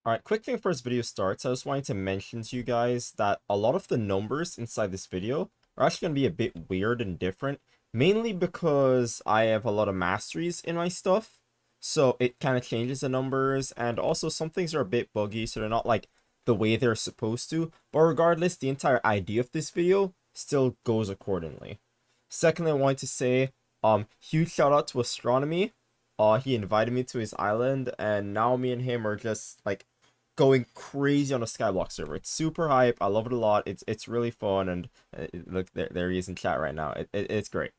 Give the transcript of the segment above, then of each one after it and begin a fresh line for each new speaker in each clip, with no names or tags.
Alright, quick thing before this video starts, I just wanted to mention to you guys that a lot of the numbers inside this video are actually going to be a bit weird and different, mainly because I have a lot of masteries in my stuff, so it kind of changes the numbers, and also some things are a bit buggy, so they're not like the way they're supposed to, but regardless, the entire idea of this video still goes accordingly. Secondly, I wanted to say, huge shout out to Astronomy. He invited me to his island, and now me and him are just like going crazy on the Skyblock server. It's super hype. I love it a lot. It's really fun, and look, there he is in chat right now. It's great.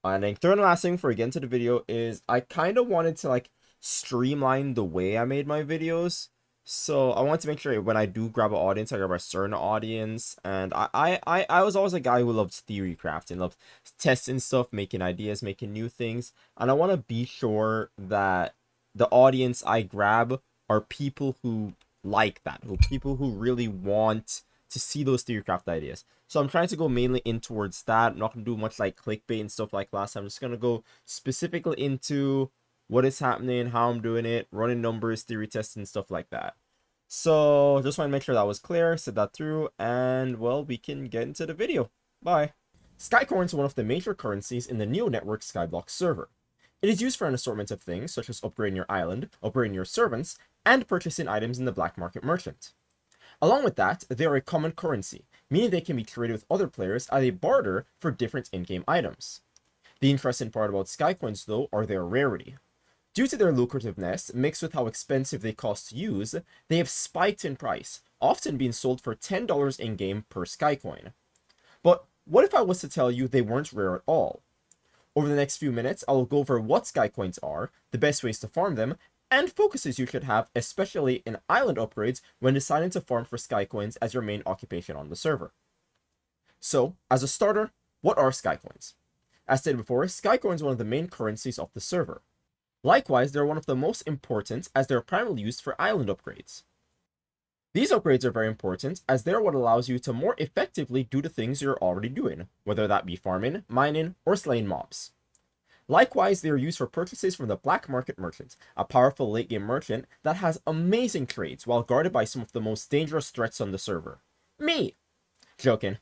And then third and last thing before we get into the video is I kind of wanted to like streamline the way I made my videos. So I want to make sure when I do grab an audience, I grab a certain audience. And I was always a guy who loved theory crafting, loved testing stuff, making ideas, making new things. And I want to be sure that the audience I grab are people who like that, people who really want to see those theorycraft ideas. So I'm trying to go mainly in towards that. I'm not going to do much like clickbait and stuff like last time. I'm just going to go specifically into what is happening, how I'm doing it, running numbers, theory tests, and stuff like that. So just want to make sure that was clear, said that through, and well, we can get into the video. Bye. Skycoins are one of the major currencies in the Neo Network Skyblock Server. It is used for an assortment of things, such as upgrading your island, upgrading your servants, and purchasing items in the black market merchant. Along with that, they are a common currency, meaning they can be traded with other players as a barter for different in-game items. The interesting part about Skycoins, though, are their rarity. Due to their lucrativeness, mixed with how expensive they cost to use, they have spiked in price, often being sold for $10 in-game per Skycoin. But what if I was to tell you they weren't rare at all? Over the next few minutes, I will go over what Skycoins are, the best ways to farm them, and focuses you should have, especially in island upgrades when deciding to farm for Skycoins as your main occupation on the server. So, as a starter, what are Skycoins? As stated before, Skycoins are one of the main currencies of the server. Likewise, they're one of the most important as they're primarily used for island upgrades. These upgrades are very important as they're what allows you to more effectively do the things you're already doing, whether that be farming, mining, or slaying mobs. Likewise, they are used for purchases from the Black Market Merchant, a powerful late-game merchant that has amazing trades while guarded by some of the most dangerous threats on the server. Me! Joking.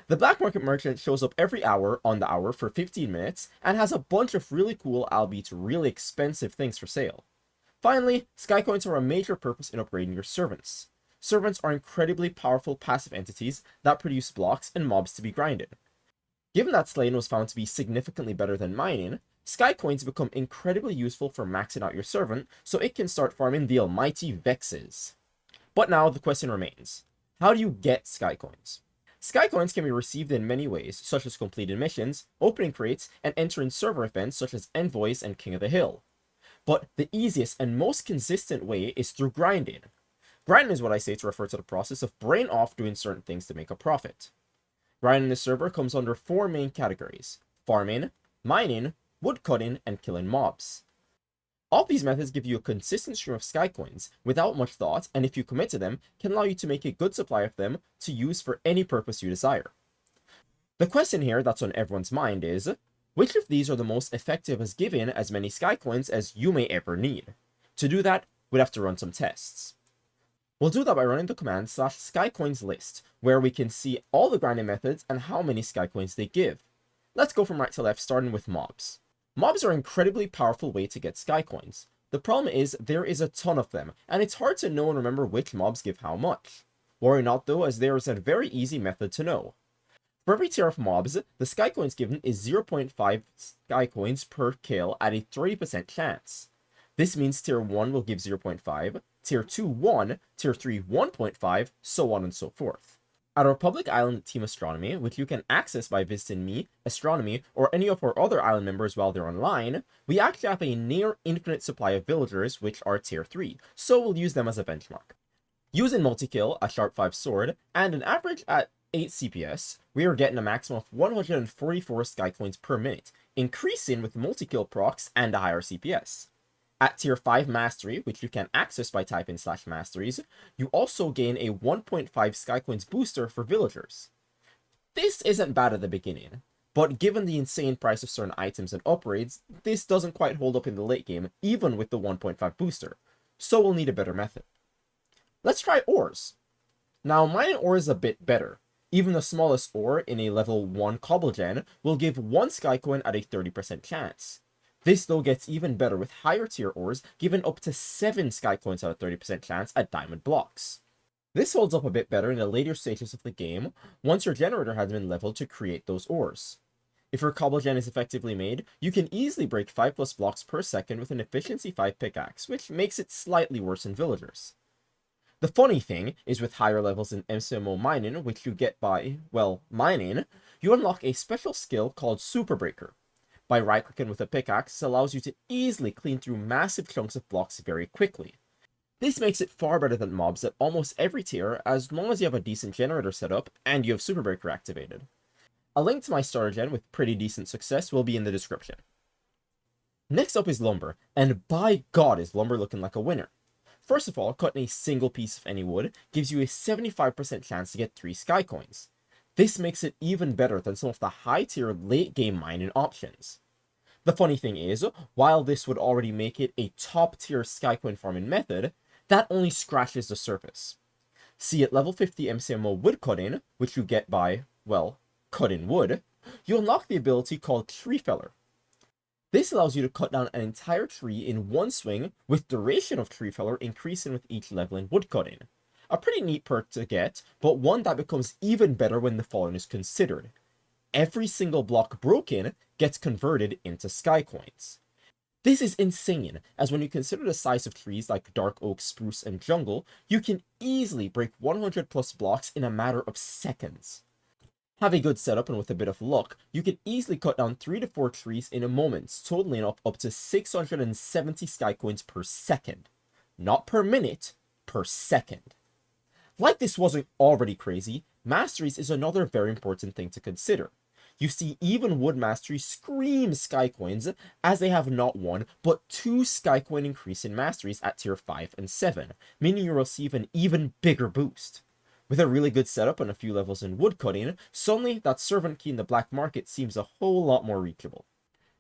The Black Market Merchant shows up every hour on the hour for 15 minutes and has a bunch of really cool, albeit really expensive things for sale. Finally, Skycoins are a major purpose in upgrading your servants. Servants are incredibly powerful passive entities that produce blocks and mobs to be grinded. Given that slaying was found to be significantly better than mining, Skycoins become incredibly useful for maxing out your servant so it can start farming the almighty Vexes. But now the question remains, how do you get Skycoins? Skycoins can be received in many ways, such as completing missions, opening crates, and entering server events such as Envoys and King of the Hill. But the easiest and most consistent way is through grinding. Grinding is what I say to refer to the process of brain off doing certain things to make a profit. Grinding the server comes under four main categories: farming, mining, woodcutting, and killing mobs. All these methods give you a consistent stream of Skycoins without much thought, and if you commit to them, can allow you to make a good supply of them to use for any purpose you desire. The question here that's on everyone's mind is, which of these are the most effective as giving as many Skycoins as you may ever need? To do that, we'd have to run some tests. We'll do that by running the command /Skycoins_list, where we can see all the grinding methods and how many Skycoins they give. Let's go from right to left, starting with mobs. Mobs are an incredibly powerful way to get Skycoins. The problem is, there is a ton of them, and it's hard to know and remember which mobs give how much. Worry not though, as there is a very easy method to know. For every tier of mobs, the Skycoins given is 0.5 Skycoins per kill at a 30% chance. This means tier 1 will give 0.5, tier 2 1, tier 3 1.5, so on and so forth. At our public island Team Astronomy, which you can access by visiting me, Astronomy, or any of our other island members while they're online, we actually have a near infinite supply of villagers which are tier 3, so we'll use them as a benchmark. Using multi-kill, a sharp 5 sword, and an average at 8 CPS, we are getting a maximum of 144 Skycoins per minute, increasing with multi-kill procs and a higher CPS. At tier 5 Mastery, which you can access by typing /Masteries, you also gain a 1.5 Skycoins booster for villagers. This isn't bad at the beginning, but given the insane price of certain items and upgrades, this doesn't quite hold up in the late game, even with the 1.5 booster. so we'll need a better method. Let's try ores. Now, mining ore is a bit better. Even the smallest ore in a level 1 cobblegen will give 1 Skycoin at a 30% chance. This though gets even better with higher tier ores given up to 7 Skycoins at a 30% chance at diamond blocks. This holds up a bit better in the later stages of the game, once your generator has been leveled to create those ores. If your cobblegen is effectively made, you can easily break 5+ blocks per second with an efficiency 5 pickaxe, which makes it slightly worse in villagers. The funny thing is with higher levels in MCMO mining, which you get by, well, mining, you unlock a special skill called Super Breaker. By right-clicking with a pickaxe, this allows you to easily clean through massive chunks of blocks very quickly. This makes it far better than mobs at almost every tier, as long as you have a decent generator set up and you have Super Breaker activated. A link to my starter gen with pretty decent success will be in the description. Next up is lumber, and by god is lumber looking like a winner. First of all, cutting a single piece of any wood gives you a 75% chance to get 3 Skycoins. This makes it even better than some of the high tier late game mining options. The funny thing is, while this would already make it a top tier Skycoin farming method, that only scratches the surface. See, at level 50 MCMO wood cutting, which you get by, well, cutting wood, you unlock the ability called Tree Feller. This allows you to cut down an entire tree in one swing, with duration of Tree Feller increasing with each level in woodcutting. A pretty neat perk to get, but one that becomes even better when the following is considered. Every single block broken gets converted into Skycoins. This is insane, as when you consider the size of trees like dark oak, spruce, and jungle, you can easily break 100+ blocks in a matter of seconds. Have a good setup and with a bit of luck, you can easily cut down 3 to 4 trees in a moment, totaling up to 670 Skycoins per second. Not per minute, per second. Like this wasn't already crazy, Masteries is another very important thing to consider. You see, even Wood Mastery screams Skycoins, as they have not 1, but 2 Skycoin increase in Masteries at tier 5 and 7, meaning you receive an even bigger boost. With a really good setup and a few levels in woodcutting, suddenly that servant key in the black market seems a whole lot more reachable.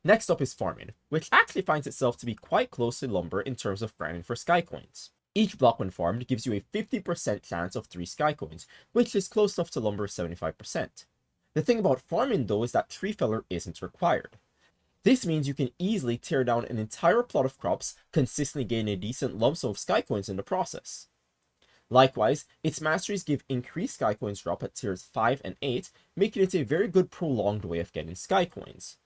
Next up is farming, which actually finds itself to be quite close to lumber in terms of grinding for Skycoins. Each block when farmed gives you a 50% chance of 3 Skycoins, which is close enough to lumber's 75%. The thing about farming though is that Tree Feller isn't required. This means you can easily tear down an entire plot of crops, consistently gaining a decent lump sum of Skycoins in the process. Likewise, its masteries give increased Skycoins drop at tiers 5 and 8, making it a very good prolonged way of getting Skycoins.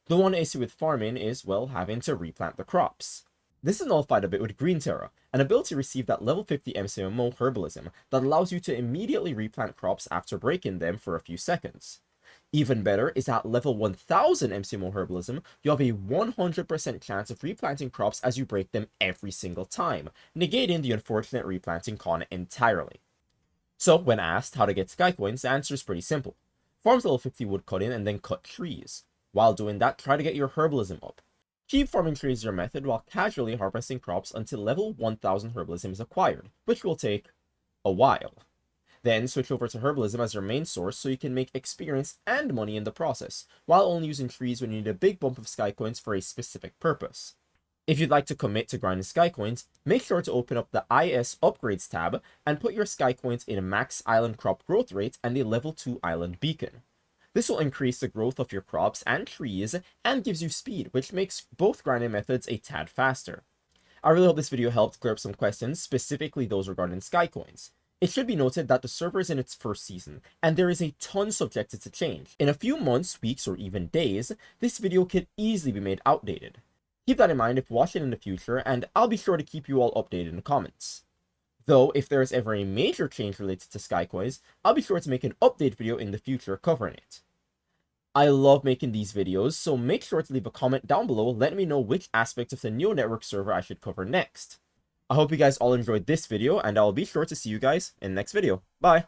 The one issue with farming is, well, having to replant the crops. This is nullified a bit with Green Terra, an ability received at level 50 MCMO Herbalism that allows you to immediately replant crops after breaking them for a few seconds. Even better is at level 1000 MCMO Herbalism, you have a 100% chance of replanting crops as you break them every single time, negating the unfortunate replanting con entirely. So, when asked how to get Skycoins, the answer is pretty simple. Farm to level 50 woodcutting and then cut trees. While doing that, try to get your Herbalism up. Keep farming trees your method while casually harvesting crops until level 1000 Herbalism is acquired, which will take a while. Then switch over to Herbalism as your main source so you can make experience and money in the process, while only using trees when you need a big bump of Skycoins for a specific purpose. If you'd like to commit to grinding Skycoins, make sure to open up the IS Upgrades tab and put your Skycoins in a max island crop growth rate and a level 2 island beacon. This will increase the growth of your crops and trees and gives you speed, which makes both grinding methods a tad faster. I really hope this video helped clear up some questions, specifically those regarding Skycoins. It should be noted that the server is in its first season, and there is a ton subjected to change. In a few months, weeks, or even days, this video could easily be made outdated. Keep that in mind if watching in the future, and I'll be sure to keep you all updated in the comments. Though, if there is ever a major change related to Skycoins, I'll be sure to make an update video in the future covering it. I love making these videos, so make sure to leave a comment down below letting me know which aspects of the Neo Network server I should cover next. I hope you guys all enjoyed this video, and I'll be sure to see you guys in the next video. Bye!